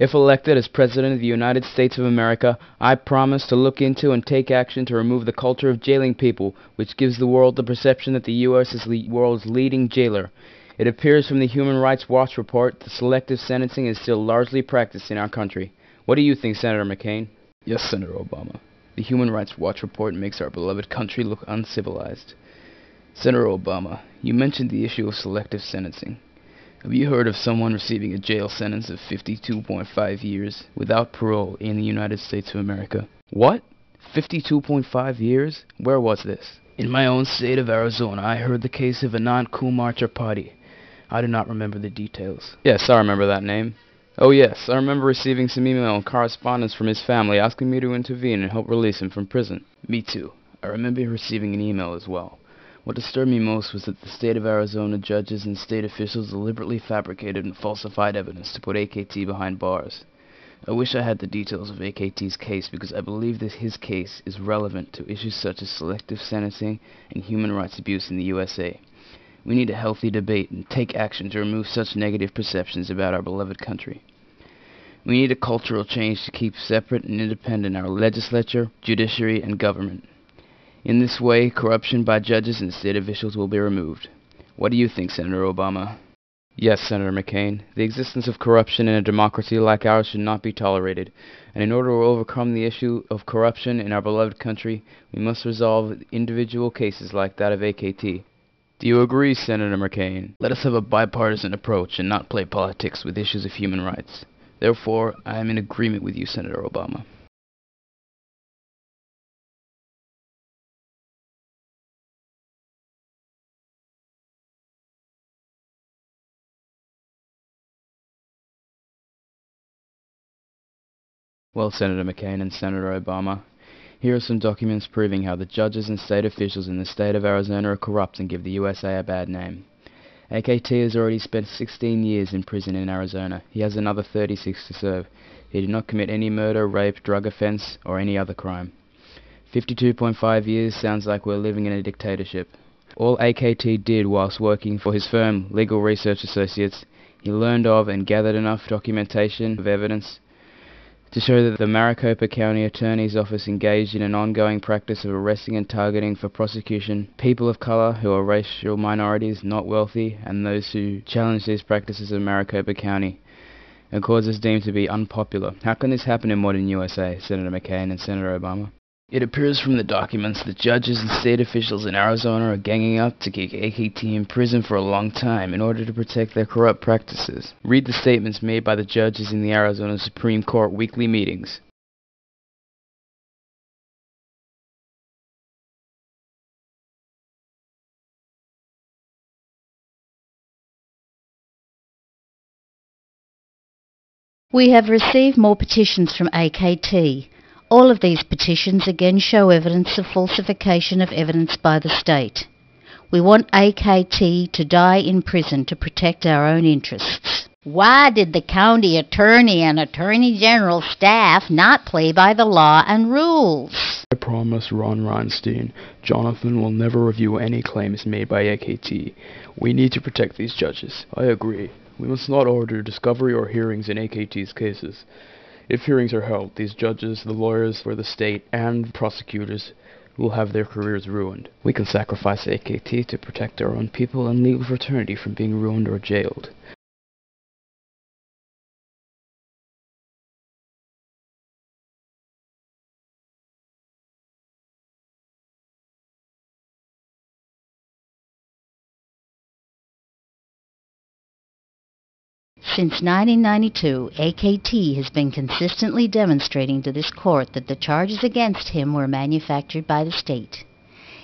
If elected as President of the United States of America, I promise to look into and take action to remove the culture of jailing people, which gives the world the perception that the U.S. is the world's leading jailer. It appears from the Human Rights Watch report that selective sentencing is still largely practiced in our country. What do you think, Senator McCain? Yes, Senator Obama. The Human Rights Watch report makes our beloved country look uncivilized. Senator Obama, you mentioned the issue of selective sentencing. Have you heard of someone receiving a jail sentence of 52.5 years without parole in the United States of America? What? 52.5 years? Where was this? In my own state of Arizona, I heard the case of Anant Tripati. I do not remember the details. Yes, I remember that name. Oh yes, I remember receiving some email and correspondence from his family asking me to intervene and help release him from prison. Me too. I remember receiving an email as well. What disturbed me most was that the state of Arizona judges and state officials deliberately fabricated and falsified evidence to put AKT behind bars. I wish I had the details of AKT's case because I believe that his case is relevant to issues such as selective sentencing and human rights abuse in the USA. We need a healthy debate and take action to remove such negative perceptions about our beloved country. We need a cultural change to keep separate and independent our legislature, judiciary, and government. In this way, corruption by judges and state officials will be removed. What do you think, Senator Obama? Yes, Senator McCain. The existence of corruption in a democracy like ours should not be tolerated, and in order to overcome the issue of corruption in our beloved country, we must resolve individual cases like that of AKT. Do you agree, Senator McCain? Let us have a bipartisan approach and not play politics with issues of human rights. Therefore, I am in agreement with you, Senator Obama. Well, Senator McCain and Senator Obama, here are some documents proving how the judges and state officials in the state of Arizona are corrupt and give the USA a bad name. AKT has already spent 16 years in prison in Arizona. He has another 36 to serve. He did not commit any murder, rape, drug offense, or any other crime. 52.5 years sounds like we're living in a dictatorship. All AKT did whilst working for his firm, Legal Research Associates, he learned of and gathered enough documentation of evidence to show that the Maricopa County Attorney's Office engaged in an ongoing practice of arresting and targeting for prosecution people of color who are racial minorities, not wealthy, and those who challenge these practices in Maricopa County, a cause is deemed to be unpopular. How can this happen in modern USA, Senator McCain and Senator Obama? It appears from the documents that judges and state officials in Arizona are ganging up to keep AKT in prison for a long time in order to protect their corrupt practices. Read the statements made by the judges in the Arizona Supreme Court weekly meetings. We have received more petitions from AKT. All of these petitions again show evidence of falsification of evidence by the state. We want AKT to die in prison to protect our own interests. Why did the county attorney and attorney general staff not play by the law and rules? I promise, Ron Reinstein, Jonathan will never review any claims made by AKT. We need to protect these judges. I agree. We must not order discovery or hearings in AKT's cases. If hearings are held, these judges, the lawyers for the state, and prosecutors will have their careers ruined. We can sacrifice AKT to protect our own people and legal fraternity from being ruined or jailed. Since 1992, AKT has been consistently demonstrating to this court that the charges against him were manufactured by the state.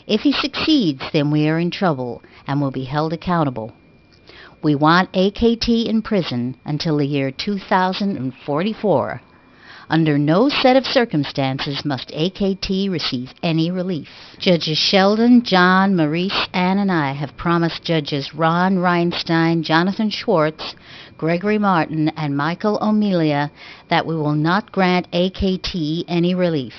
If he succeeds, then we are in trouble and will be held accountable. We want AKT in prison until the year 2044. Under no set of circumstances must AKT receive any relief. Judges Sheldon, John, Maurice, Ann, and I have promised Judges Ron Reinstein, Jonathan Schwartz, Gregory Martin, and Michael O'Melia that we will not grant AKT any relief.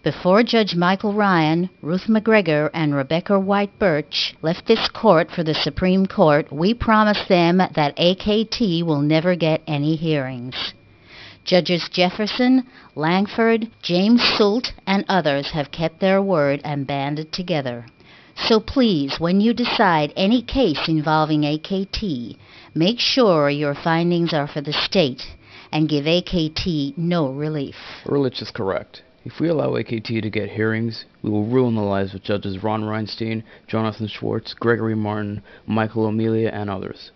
Before Judge Michael Ryan, Ruth McGregor, and Rebecca White Birch left this court for the Supreme Court, we promised them that AKT will never get any hearings. Judges Jefferson, Langford, James Soult, and others have kept their word and banded together. So please, when you decide any case involving AKT, make sure your findings are for the state and give AKT no relief. Ehrlich is correct. If we allow AKT to get hearings, we will ruin the lives of Judges Ron Reinstein, Jonathan Schwartz, Gregory Martin, Michael O'Melia, and others.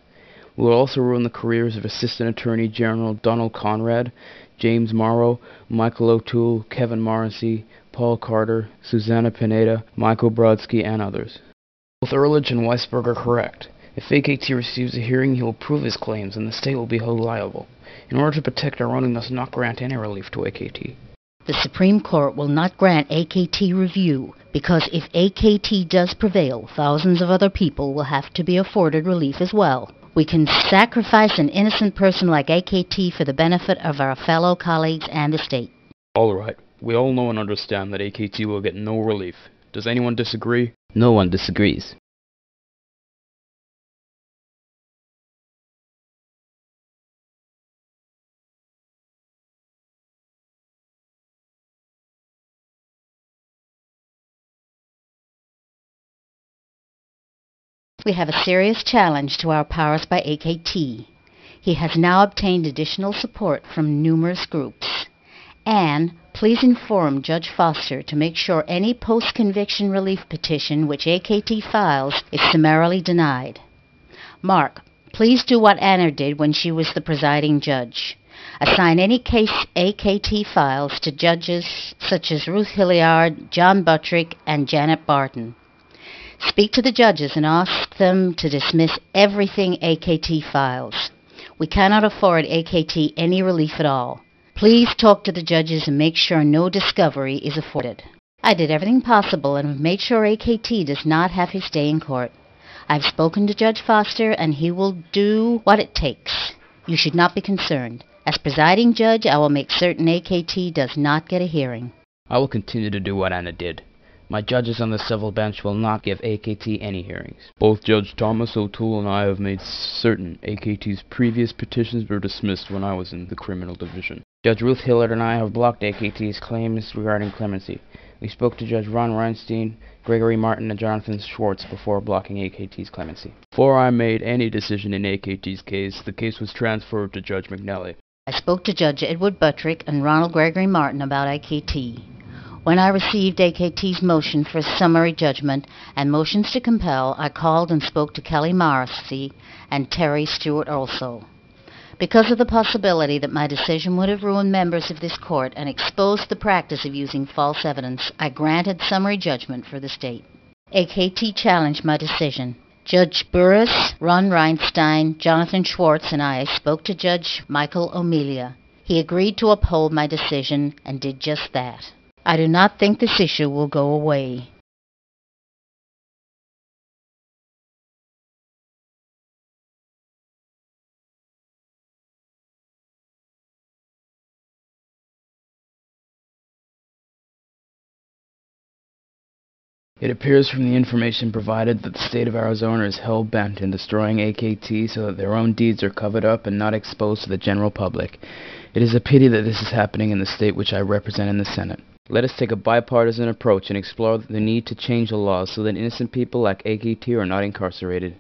We will also ruin the careers of Assistant Attorney General Donald Conrad, James Morrow, Michael O'Toole, Kevin Morrissey, Paul Carter, Susanna Pineda, Michael Brodsky, and others. Both Ehrlich and Weisberg are correct. If AKT receives a hearing, he will prove his claims, and the state will be held liable. In order to protect our own, we must not grant any relief to AKT. The Supreme Court will not grant AKT review because if AKT does prevail, thousands of other people will have to be afforded relief as well. We can sacrifice an innocent person like AKT for the benefit of our fellow colleagues and the state. All right. We all know and understand that AKT will get no relief. Does anyone disagree? No one disagrees. We have a serious challenge to our powers by AKT. He has now obtained additional support from numerous groups. Anne, please inform Judge Foster to make sure any post-conviction relief petition which AKT files is summarily denied. Mark, please do what Anna did when she was the presiding judge. Assign any case AKT files to judges such as Ruth Hilliard, John Buttrick, and Janet Barton. Speak to the judges and ask them to dismiss everything AKT files. We cannot afford AKT any relief at all. Please talk to the judges and make sure no discovery is afforded. I did everything possible and have made sure AKT does not have his day in court. I've spoken to Judge Foster and he will do what it takes. You should not be concerned. As presiding judge, I will make certain AKT does not get a hearing. I will continue to do what Anna did. My judges on the civil bench will not give AKT any hearings. Both Judge Thomas O'Toole and I have made certain AKT's previous petitions were dismissed when I was in the criminal division. Judge Ruth Hilliard and I have blocked AKT's claims regarding clemency. We spoke to Judge Ron Reinstein, Gregory Martin, and Jonathan Schwartz before blocking AKT's clemency. Before I made any decision in AKT's case, the case was transferred to Judge McNally. I spoke to Judge Edward Buttrick and Ronald Gregory Martin about AKT. When I received AKT's motion for summary judgment and motions to compel, I called and spoke to Kelly Morrissey and Terry Stewart also. Because of the possibility that my decision would have ruined members of this court and exposed the practice of using false evidence, I granted summary judgment for the state. AKT challenged my decision. Judge Burris, Ron Reinstein, Jonathan Schwartz, and I spoke to Judge Michael O'Melia. He agreed to uphold my decision and did just that. I do not think this issue will go away. It appears from the information provided that the state of Arizona is hell-bent in destroying AKT so that their own deeds are covered up and not exposed to the general public. It is a pity that this is happening in the state which I represent in the Senate. Let us take a bipartisan approach and explore the need to change the laws so that innocent people like AKT are not incarcerated.